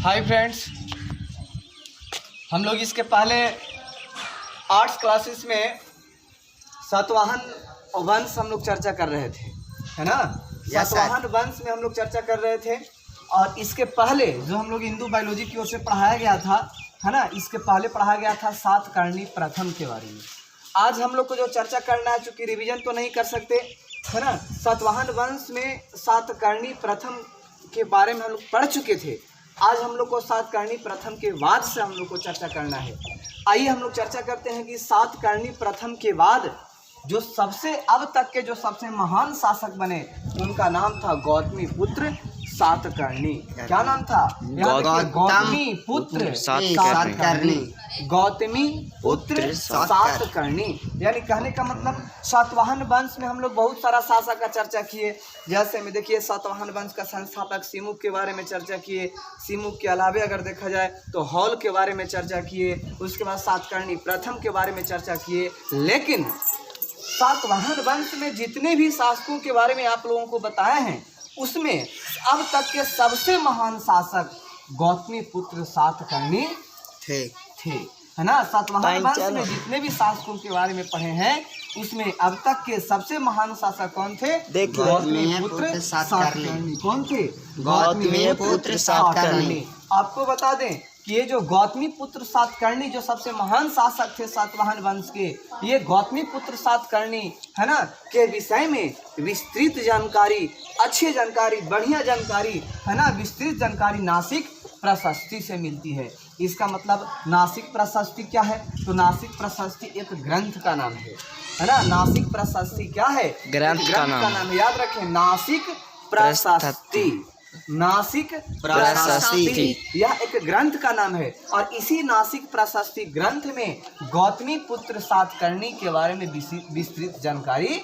Hi friends, हम लोग इसके पहले आर्ट्स क्लासेस में सातवाहन वंश हम लोग चर्चा कर रहे थे, है ना। सातवाहन वंश में हम लोग चर्चा कर रहे थे और इसके पहले जो हम लोग हिंदू बायोलॉजी की ओर से पढ़ाया गया था, है ना, इसके पहले पढ़ाया गया था सातकर्णी प्रथम के बारे में। आज हम लोग को जो चर्चा करना है, चूँकि रिवीजन तो नहीं कर सकते, है ना। सातवाहन वंश में सातकर्णी प्रथम के बारे में हम लोग पढ़ चुके थे। आज हम लोग को सातकर्णी प्रथम के बाद से हम लोग को चर्चा करना है। आइए हम लोग चर्चा करते हैं कि सातकर्णी प्रथम के बाद जो सबसे अब तक के जो सबसे महान शासक बने उनका नाम था गौतमी पुत्र सातकर्णी। क्या नाम था? गौतमी पुत्र सातकर्णी। गौतमी पुत्र सातकर्णी, यानी कहने का मतलब सातवाहन वंश में हम लोग बहुत सारा शासक का चर्चा किए। जैसे में देखिए, सातवाहन वंश का संस्थापक सिमुक के बारे में चर्चा किए। सिमुक के अलावे अगर देखा जाए तो हॉल के बारे में चर्चा किए। उसके बाद सातकर्णी प्रथम के बारे में चर्चा किए। लेकिन सातवाहन वंश में जितने भी शासकों के बारे में आप लोगों को बताए हैं, उसमें अब तक के सबसे महान शासक गौतमी पुत्र सातकर्णी थे, है ना। सातवाहन वंश में जितने भी शासकों के बारे में पढ़े हैं, उसमें अब तक के सबसे महान शासक कौन थे? गौतमी पुत्र सातकर्णी। कौन थे? गौतमी पुत्र सातकर्णी। आपको बता दें कि ये जो गौतमी पुत्र सातकर्णी जो सबसे महान शासक थे सातवाहन वंश के, ये गौतमी पुत्र सातकर्णी, है ना, के विषय में विस्तृत जानकारी, अच्छी जानकारी, बढ़िया जानकारी, है ना, विस्तृत जानकारी नासिक प्रशस्ति से मिलती है। इसका मतलब नासिक प्रशस्ति क्या है? तो नासिक प्रशस्ति एक ग्रंथ का नाम है ना। नासिक प्रशस्ति क्या है? ग्रंथ का नाम है। याद रखें, नासिक प्रशस्ति। नासिक प्रशस्ति यह एक ग्रंथ का नाम है और इसी नासिक प्रशस्ति ग्रंथ में गौतमी पुत्र सातकर्णी के बारे में विस्तृत जानकारी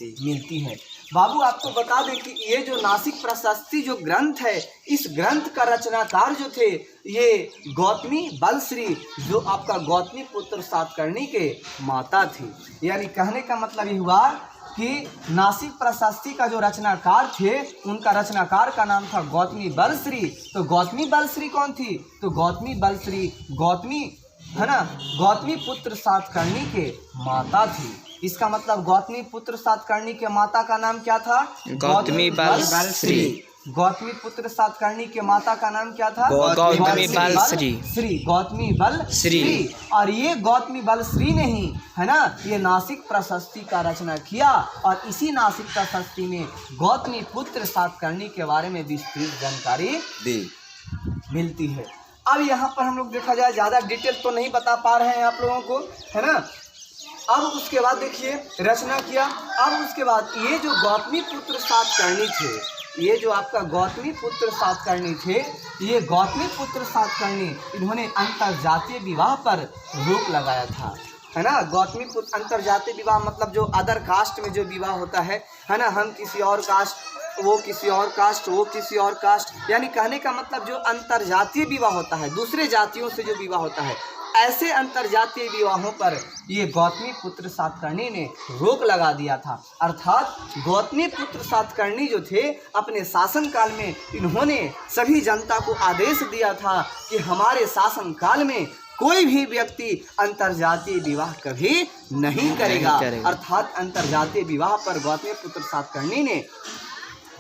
मिलती है। बाबू आपको बता दें कि ये जो नासिक प्रशस्ति जो ग्रंथ है, इस ग्रंथ का रचनाकार जो थे ये गौतमी बलश्री, जो आपका गौतमी पुत्र सातकर्णी के माता थी। यानी कहने का मतलब ये हुआ कि नासिक प्रशस्ति का जो रचनाकार थे, उनका रचनाकार का नाम था गौतमी बलश्री। तो गौतमी बलश्री कौन थी? तो गौतमी बलश्री गौतमी, है ना, गौतमी पुत्र सातकर्णी के माता थी। इसका मतलब गौतमी पुत्र सातकर्णी के माता का नाम क्या था? गौतमी बलश्री। गौतमी पुत्र सातकर्णी के माता का नाम क्या था? गौतमी बलश्री। गौतमी बलश्री। और ये गौतमी बलश्री ने ही, है ना, ये नासिक प्रशस्ति का रचना किया और इसी नासिक प्रशस्ति में गौतमी पुत्र सातकर्णी के बारे में विस्तृत जानकारी मिलती है। अब यहाँ पर हम लोग देखा जाए, ज़्यादा डिटेल तो नहीं बता पा रहे हैं आप लोगों को, है ना। अब उसके बाद देखिए रचना किया। अब उसके बाद ये जो गौतमी पुत्र सातकर्णी थे, ये जो आपका गौतमी पुत्र सातकर्णी थे, ये गौतमी पुत्र सातकर्णी इन्होंने अंतरजातीय विवाह पर रोक लगाया था, है ना। गौतमी पुत्र अंतरजातीय विवाह मतलब जो अदर कास्ट में जो विवाह होता है ना, हम किसी और कास्ट, वो किसी और कास्ट, वो किसी और कास्ट, यानी कहने का मतलब जो अंतरजातीय विवाह होता है, दूसरे जातियों से जो विवाह होता है, ऐसे अंतरजातीय विवाहों पर ये गौतमी पुत्र सातकर्णी ने रोक लगा दिया था। अर्थात गौतमी पुत्र सातकर्णी जो थे, अपने शासनकाल में इन्होंने सभी जनता को आदेश दिया था कि हमारे शासनकाल में कोई भी व्यक्ति अंतरजातीय विवाह कभी नहीं करेगा। अर्थात अंतरजातीय विवाह पर गौतमी पुत्र सातकर्णी ने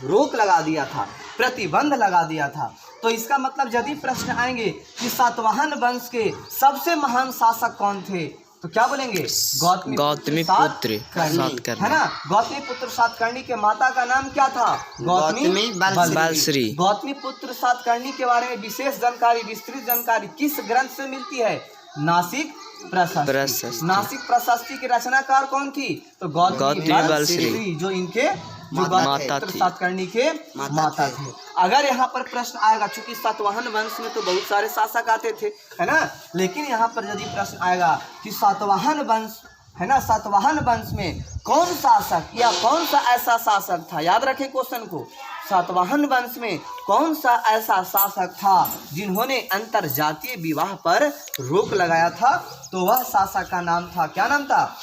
रोक लगा दिया था, प्रतिबंध लगा दिया था। तो इसका मतलब यदि प्रश्न आएंगे कि सातवाहन वंश के सबसे महान शासक कौन थे, तो क्या बोलेंगे? गौतमी पुत्र सातकर्णी, है ना। गौतमी पुत्र सातकर्णी के माता का नाम क्या था? गौतमी बलश्री। गौतमी पुत्र सातकर्णी के बारे में विशेष जानकारी, विस्तृत जानकारी किस ग्रंथ से मिलती है? नासिक प्रशस्ति। नासिक प्रशस्ति के रचनाकार कौन थी? तो गौतमी बलश्री, जो इनके माता थी, सातकर्णी के माता थे। अगर यहाँ पर प्रश्न आएगा, चूंकि सातवाहन वंश में तो बहुत सारे शासक आते थे, है ना, लेकिन यहाँ पर यदि प्रश्न आएगा कि सातवाहन वंश, है ना, सातवाहन वंश में कौन शासक या कौन सा ऐसा शासक था, याद रखें क्वेश्चन को, सातवाहन वंश में कौन सा ऐसा शासक था जिन्होंने अंतरजातीय विवाह पर रोक लगाया था, तो वह शासक का नाम था, क्या नाम था?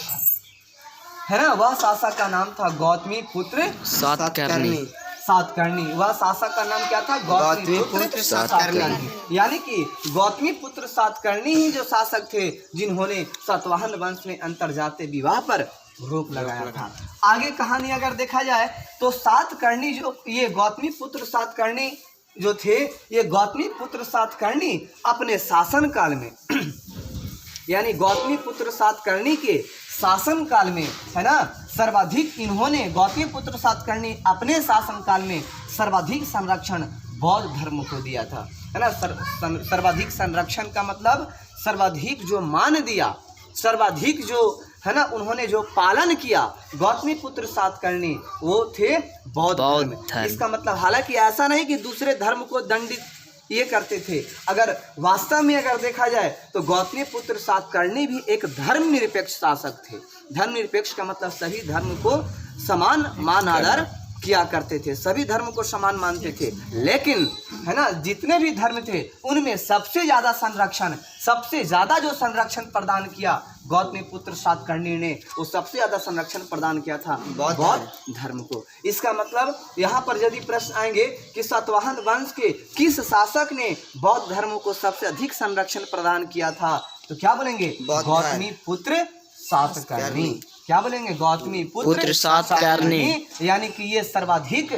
है ना, वह शासक का नाम था गौतमी पुत्र सातकर्णी। सातकर्णी। वह शासक का नाम क्या था? गौतमीपुत्र सातकर्णी। यानी कि गौतमीपुत्र सातकर्णी ही जो शासक थे जिन्होंने सातवाहन वंश में अंतरजातीय विवाह पर रोक लगाया था। आगे कहानी अगर देखा जाए तो सातकर्णी जो ये गौतमीपुत्र सातकर्णी जो थे, ये गौतमीपुत्र सातकर्णी अपने शासन काल में यानी गौतमीपुत्र सातकर्णी के शासन काल में, है ना, सर्वाधिक इन्होंने गौतमीपुत्र सातकर्णी अपने शासन काल में सर्वाधिक संरक्षण बौद्ध धर्म को दिया था, है ना। सर्वाधिक संरक्षण का मतलब सर्वाधिक जो मान दिया, सर्वाधिक जो, है ना, उन्होंने जो पालन किया गौतमीपुत्र सातकर्णी, वो थे बौद्ध धर्म। इसका मतलब हालांकि ऐसा नहीं कि दूसरे धर्म को दंडित ये करते थे, अगर वास्तव में अगर देखा जाए तो गौतमीपुत्र सातकर्णी भी एक धर्मनिरपेक्ष शासक थे। धर्मनिरपेक्ष का मतलब सभी धर्म को समान मान आदर किया करते थे, सभी धर्म को समान मानते थे। लेकिन, है ना, जितने भी धर्म थे उनमें सबसे ज़्यादा संरक्षण, सबसे ज़्यादा जो संरक्षण प्रदान किया गौतमीपुत्र सातकर्णी ने, वो सबसे ज़्यादा संरक्षण प्रदान किया था बौद्ध धर्म को। इसका मतलब यहाँ पर यदि प्रश्न आएंगे कि सातवाहन वंश के किस शासक ने बौद्ध धर्म को सबसे अधिक संरक्षण प्रदान किया था, तो क्या बोलेंगे? गौतमीपुत्र सातकर्णी। क्या बोलेंगे? गौतमीपुत्र सातकर्णी। यानी कि ये सर्वाधिक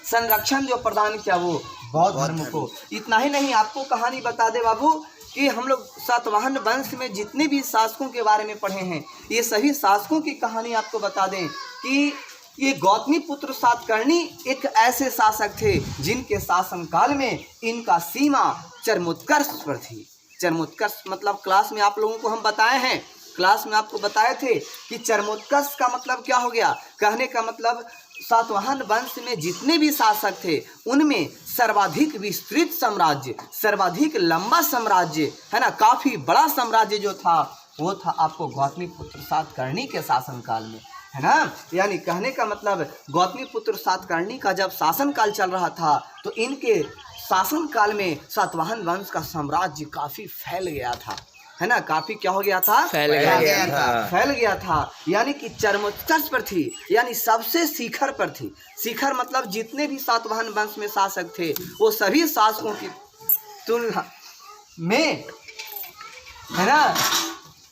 संरक्षण जो प्रदान किया वो बौद्ध धर्म को। इतना ही नहीं, आपको कहानी बता दे बाबू कि हम लोग सातवाहन वंश में जितने भी शासकों के बारे में पढ़े हैं, ये सभी शासकों की कहानी आपको बता दें कि ये गौतमीपुत्र सातकर्णी एक ऐसे शासक थे जिनके शासन काल में इनका सीमा चरमोत्कर्ष पर थी। चरमोत्कर्ष मतलब क्लास में आप लोगों को हम बताए हैं, क्लास में आपको बताए थे कि चरमोत्कर्ष का मतलब क्या हो गया। कहने का मतलब सातवाहन वंश में जितने भी शासक थे उनमें सर्वाधिक विस्तृत साम्राज्य, सर्वाधिक लंबा साम्राज्य, है ना, काफ़ी बड़ा साम्राज्य जो था वो था आपको गौतमीपुत्र सातकर्णी के शासन काल में, है ना। यानी कहने का मतलब गौतमीपुत्र सातकर्णी का जब शासन काल चल रहा था तो इनके शासन काल में सातवाहन वंश का साम्राज्य काफ़ी फैल गया था, है ना, काफी क्या हो गया था? फैल गया था। यानी कि चरमोत्कर्ष पर थी, यानी सबसे शिखर पर थी। शिखर मतलब जितने भी सातवाहन वंश में शासक थे वो सभी शासकों की तुलना में, है ना,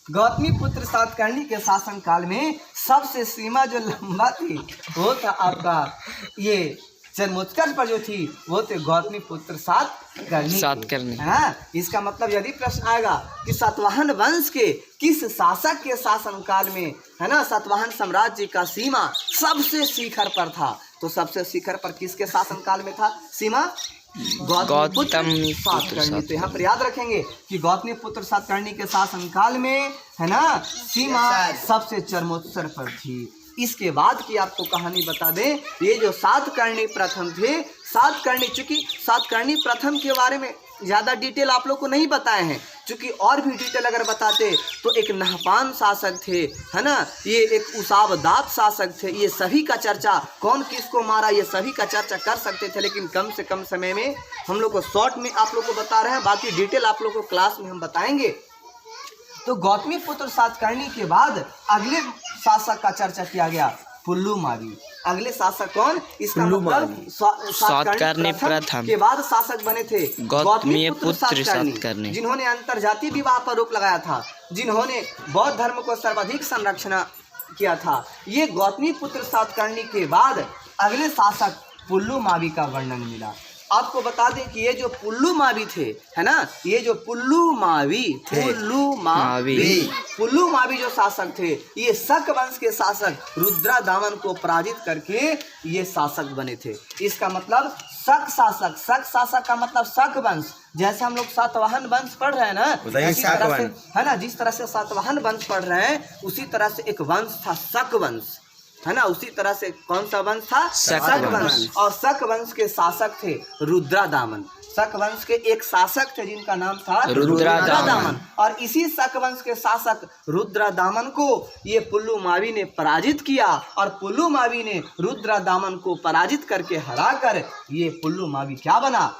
गौतमीपुत्र सातकर्णी के शासन काल में सबसे सीमा जो लंबा थी वो था आपका ये चरमोत्कर्ष पर जो थी वो थे गौतमीपुत्र सातकर्णी। हाँ, इसका मतलब यदि प्रश्न आएगा कि सातवाहन वंश के किस शासक के शासन काल में, है ना, सातवाहन साम्राज्य का सीमा सबसे शिखर पर था, तो सबसे शिखर पर किसके शासन काल में था सीमा? गौतमीपुत्र सातकर्णी। तो यहाँ पर याद रखेंगे कि गौतमीपुत्र सातकर्णी के शासन काल में, है ना, सीमा सबसे चरमोत्कर्ष पर थी। इसके बाद की आपको कहानी बता दें, ये जो सातकर्णी प्रथम थे, सातकर्णी, चूंकि सातकर्णी प्रथम के बारे में ज़्यादा डिटेल आप लोग को नहीं बताए हैं, चूंकि और भी डिटेल अगर बताते तो एक नहपान शासक थे, है ना, ये एक उसावदात शासक थे, ये सभी का चर्चा, कौन किसको मारा ये सभी का चर्चा कर सकते थे, लेकिन कम से कम समय में हम लोग को शॉर्ट में आप लोग को बता रहे हैं, बाकी डिटेल आप लोग को क्लास में हम बताएंगे। तो गौतमीपुत्र सातकर्णी के बाद अगले शासक का चर्चा किया गया, पुल्लुमावी। अगले शासक कौन? इसका मतलब सातकर्णी प्रथम के बाद शासक बने थे गौतमीपुत्र सातकर्णी, जिन्होंने अंतरजातीय विवाह पर रोक लगाया था, जिन्होंने बौद्ध धर्म को सर्वाधिक संरक्षण किया था। ये गौतमीपुत्र सातकर्णी के बाद अगले शासक पुल्लुमावी का वर्णन मिला। आपको बता दें कि ये जो पुल्लुमावी थे, है ना, ये जो पुल्लुमावी जो शासक थे, ये शक वंश के शासक रुद्रादामन को पराजित करके ये शासक बने थे। इसका मतलब शक शासक, शक शासक का मतलब शक वंश। जैसे हम लोग सातवाहन वंश पढ़ रहे हैं ना, इसी तरह से, है ना, जिस तरह से सातवाहन वंश पढ़ रहे हैं उसी तरह से एक वंश था शक वंश, है ना, उसी तरह से कौन सा वंश था? शक वंश। और शक वंश के शासक थे रुद्रादामन। शक वंश के एक शासक थे जिनका नाम था रुद्रादामन, और इसी शक वंश के शासक रुद्रादामन को ये पुल्लुमावी ने पराजित किया, और पुल्लुमावी ने रुद्रादामन को पराजित करके हराकर ये पुल्लुमावी क्या बना?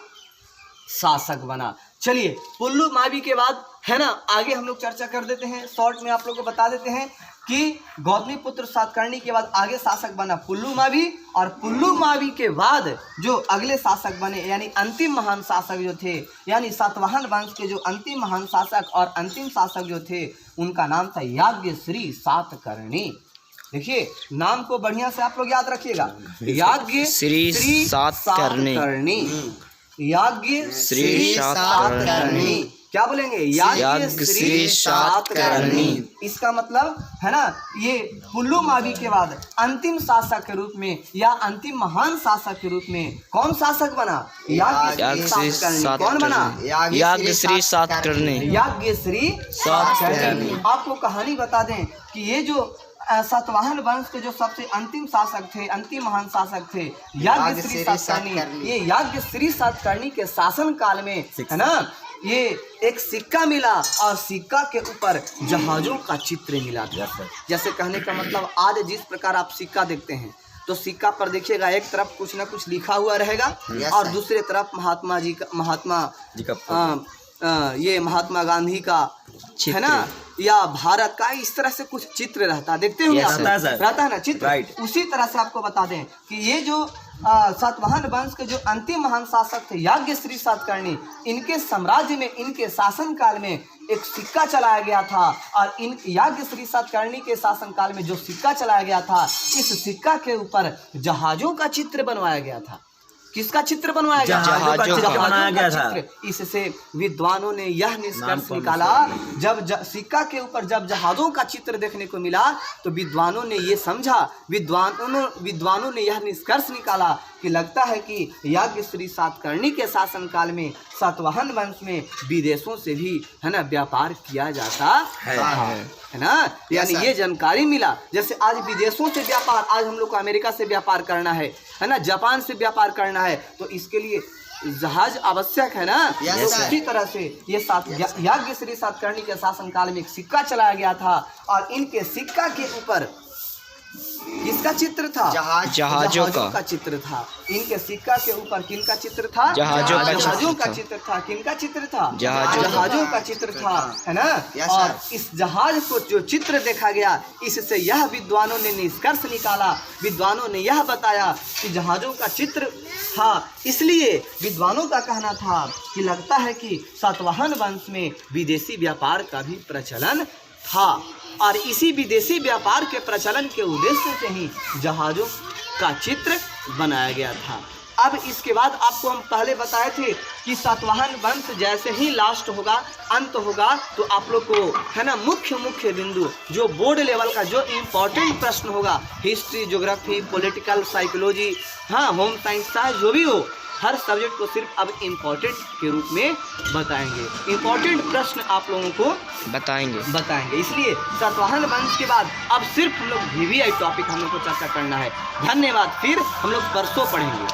शासक बना। चलिए, पुल्लुमावी के बाद, है ना, आगे हम लोग चर्चा कर देते हैं, शॉर्ट में आप लोग को बता देते हैं। कि गौतमीपुत्र सातकर्णी के बाद आगे शासक बना पुल्लुमावी, और पुल्लुमावी के बाद जो अगले शासक बने यानी अंतिम महान शासक जो थे, यानी सातवाहन वंश के जो अंतिम महान शासक और अंतिम शासक जो थे, उनका नाम था याज्ञश्री सातकर्णी। देखिए नाम को बढ़िया से आप लोग याद रखिएगा, याज्ञश्री सातकर्णी, याज्ञश्री सातकर्णी। क्या बोलेंगे? याज्ञश्री सातकर्णी। इसका मतलब है ना, ये पुल्लुमावी के बाद अंतिम शासक के रूप में या अंतिम महान शासक के रूप में कौन शासक बना? याज्ञश्री सातकर्णी। कौन बना? याज्ञश्री सातकर्णी। याज्ञश्री सातकर्णी। आपको कहानी बता दें कि ये जो सातवाहन वंश के जो सबसे अंतिम शासक थे, अंतिम महान शासक थे याज्ञश्री सातकर्णी, ये याज्ञश्री सातकर्णी के शासन काल में है ना, ये एक सिक्का मिला और सिक्का के ऊपर जहाजों का चित्र मिला था। जैसे कहने का मतलब आज जिस प्रकार आप सिक्का देखते हैं तो सिक्का पर देखिएगा एक तरफ कुछ ना कुछ लिखा हुआ रहेगा और दूसरे तरफ महात्मा गांधी का है ना, या भारत का, इस तरह से कुछ चित्र रहता, देखते होंगे आप, रहता है ना चित्र। उसी तरह से आपको बता दें कि ये जो सातवाहन वंश के जो अंतिम महान शासक थे याज्ञश्री सातकर्णी, इनके साम्राज्य में, इनके शासन काल में एक सिक्का चलाया गया था, और इन याज्ञश्री सातकर्णी के शासन काल में जो सिक्का चलाया गया था, इस सिक्का के ऊपर जहाजों का चित्र बनवाया गया था। किसका चित्र बनवाया गया? जहाजों का चित्र। इससे विद्वानों ने यह निष्कर्ष निकाला, जब सिक्का के ऊपर जब जहाजों का चित्र देखने को मिला तो विद्वानों ने ये समझा, विद्वानों ने यह निष्कर्ष निकाला कि लगता है कि याज्ञश्री सातकर्णी के शासन काल में सातवाहन वंश में विदेशों से भी है ना व्यापार किया जाता है ना, यानी ये जानकारी मिला। जैसे आज विदेशों से व्यापार, आज हम लोग को अमेरिका से व्यापार करना है ना, जापान से व्यापार करना है, तो इसके लिए जहाज आवश्यक है ना। तो उसी तरह से ये याज्ञश्री सातकर्णी के शासन काल में एक सिक्का चलाया गया था, और इनके सिक्का के ऊपर किसका चित्र था? जहाजों का चित्र था। इनके सिक्का के ऊपर किनका चित्र था? जहाजों का चित्र था। किनका चित्र था? जहाजों का चित्र था, है ना। और इस जहाज को जो चित्र देखा गया, इससे यह विद्वानों ने निष्कर्ष निकाला, विद्वानों ने यह बताया कि जहाजों का चित्र था। इसलिए विद्वानों का कहना था कि लगता है कि सातवाहन वंश में विदेशी व्यापार का भी प्रचलन था, और इसी विदेशी व्यापार के प्रचलन के उद्देश्य से ही जहाजों का चित्र बनाया गया था। अब इसके बाद आपको हम पहले बताए थे कि सातवाहन वंश जैसे ही लास्ट होगा, अंत होगा, तो आप लोग को है ना मुख्य बिंदु जो बोर्ड लेवल का जो इम्पोर्टेंट प्रश्न होगा, हिस्ट्री, ज्योग्राफी, पॉलिटिकल, साइकोलॉजी, हाँ होम साइंस, चाहे जो भी हो, हर सब्जेक्ट को सिर्फ अब इम्पोर्टेंट के रूप में बताएंगे। इम्पोर्टेंट प्रश्न आप लोगों को बताएंगे। इसलिए सातवाहन वंश के बाद अब सिर्फ हम लोग VVI टॉपिक हम लोग को चर्चा करना है। धन्यवाद। फिर हम लोग परसों पढ़ेंगे।